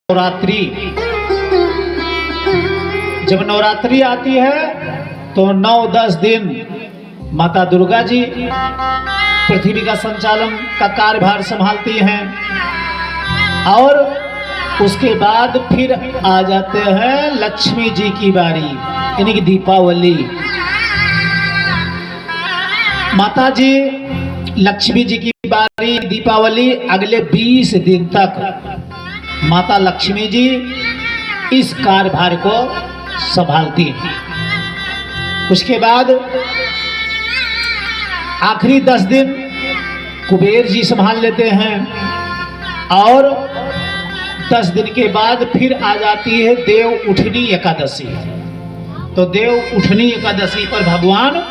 नवरात्रि, जब नवरात्रि आती है तो 9-10 दिन माता दुर्गा जी पृथ्वी का संचालन का कार्यभार संभालती हैं और उसके बाद फिर आ जाते हैं लक्ष्मी जी की बारी, यानी कि दीपावली। माता जी लक्ष्मी जी की बारी दीपावली, अगले 20 दिन तक माता लक्ष्मी जी इस कार्यभार को संभालती हैं। उसके बाद आखिरी 10 दिन कुबेर जी संभाल लेते हैं और 10 दिन के बाद फिर आ जाती है देव उठनी एकादशी। तो देव उठनी एकादशी पर भगवान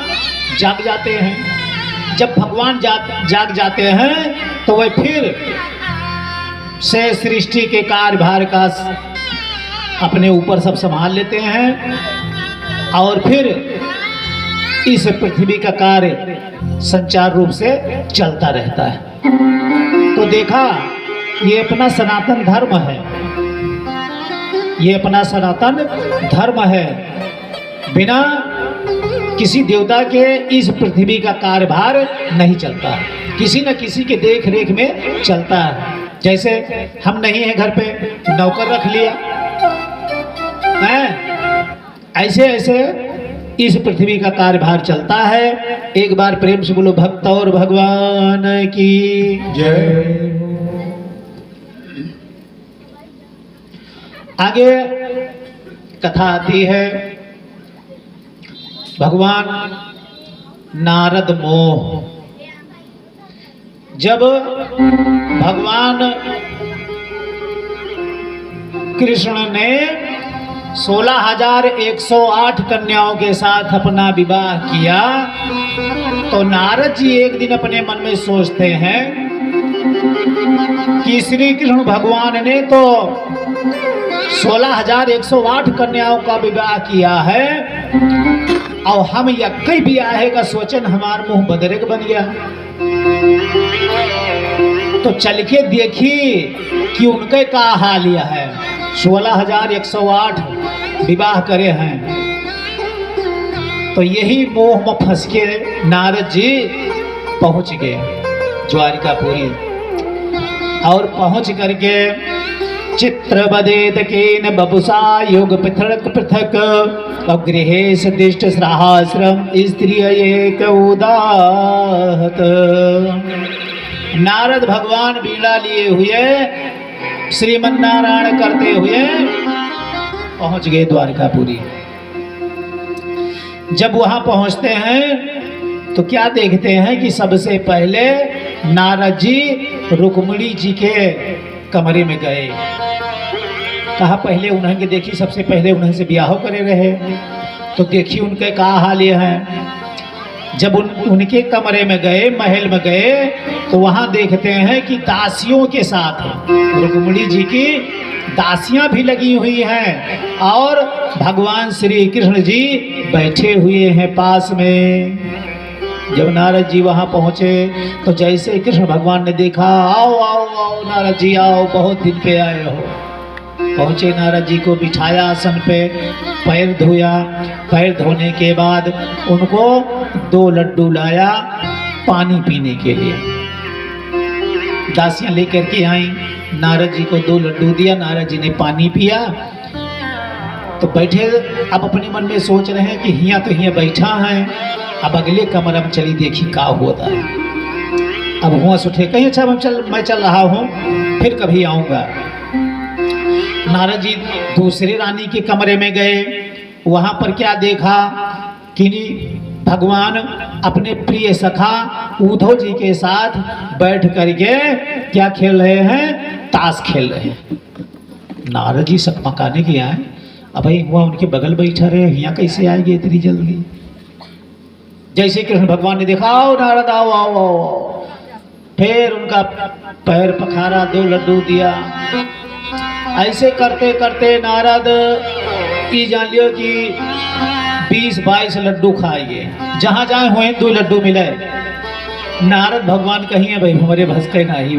जाग जाते हैं। जब भगवान जाग जाते हैं तो वह फिर से सृष्टि के कार्यभार का अपने ऊपर सब संभाल लेते हैं और फिर इस पृथ्वी का कार्य संचार रूप से चलता रहता है। तो देखा, ये अपना सनातन धर्म है, ये अपना सनातन धर्म है। बिना किसी देवता के इस पृथ्वी का कार्यभार नहीं चलता, किसी न किसी के देख रेख में चलता है। जैसे हम नहीं हैं घर पे, नौकर रख लिया है, ऐसे ऐसे इस पृथ्वी का कार्यभार चलता है। एक बार प्रेम से बोलो भक्त और भगवान की जय। आगे कथा आती है भगवान नारद मोह। जब भगवान कृष्ण ने 16,108 कन्याओं के साथ अपना विवाह किया तो नारद जी एक दिन अपने मन में सोचते हैं कि श्री कृष्ण भगवान ने तो 16,108 कन्याओं का विवाह किया है और हम यक्कई ब्याहे का सोचन हमार मुंह बदरेक बन गया। तो चल के देखी कि उनके का हाल यह है। 16,108 विवाह करे हैं। तो यही मोह में फंस के नारद जी पहुंच गए द्वारिकापुरी और पहुंच करके चित्रवदेत केन बपुषा योग पृथक पृथक अगृहेश दिष्ट सहाश्रम स्त्री एक उदाहत। नारद भगवान बीड़ा लिए हुए श्रीमन नारायण करते हुए पहुंच गए द्वारिकापुरी। जब वहां पहुंचते हैं तो क्या देखते हैं कि सबसे पहले नारद जी रुक्मिणी जी के कमरे में गए। कहा पहले उन्हें के देखी, सबसे पहले उन्हें से ब्याह करे रहे तो देखी उनके का हाल ये है। जब उनके कमरे में गए, महल में गए तो वहां देखते हैं कि दासियों के साथ रुक्मिणी जी की दासियां भी लगी हुई हैं और भगवान श्री कृष्ण जी बैठे हुए हैं पास में। जब नारद जी वहां पहुंचे तो जैसे कृष्ण भगवान ने देखा, आओ आओ आओ नारद जी आओ, बहुत दिन पे आए हो। पहुंचे, नारद जी को बिठाया आसन पे, पैर धोया। पैर धोने के बाद उनको 2 लड्डू लाया पानी पीने के लिए। दासियां लेकर के आई, नारद जी को 2 लड्डू दिया, नारद जी ने पानी पिया। तो बैठे, अब अपने मन में सोच रहे हैं कि हिया तो हिया बैठा है, अब अगले कमरे में चली देखी का होता है। अब हुआ सुठे कहीं, अच्छा मैं चल रहा हूँ, फिर कभी आऊँगा। नारद जी दूसरी रानी के कमरे में गए। वहां पर क्या देखा कि भगवान अपने प्रिय सखा उद्धव जी के साथ बैठ करके क्या खेल रहे हैं, ताश खेल रहे हैं। नारद जी सकमकाने के आए, अब भाई हुआ उनके बगल बैठा रहे, यहाँ कैसे आएंगे इतनी जल्दी। जैसे कृष्ण भगवान ने देखा, आओ नारद आओ आओ आओ, फिर उनका पैर पखारा, 2 लड्डू दिया। ऐसे करते करते नारद ये जान लियो कि 20-22 लड्डू खाइए, जहाँ जाए हुए 2 लड्डू मिले। नारद भगवान कहीं है भाई हमारे भस के नहीं।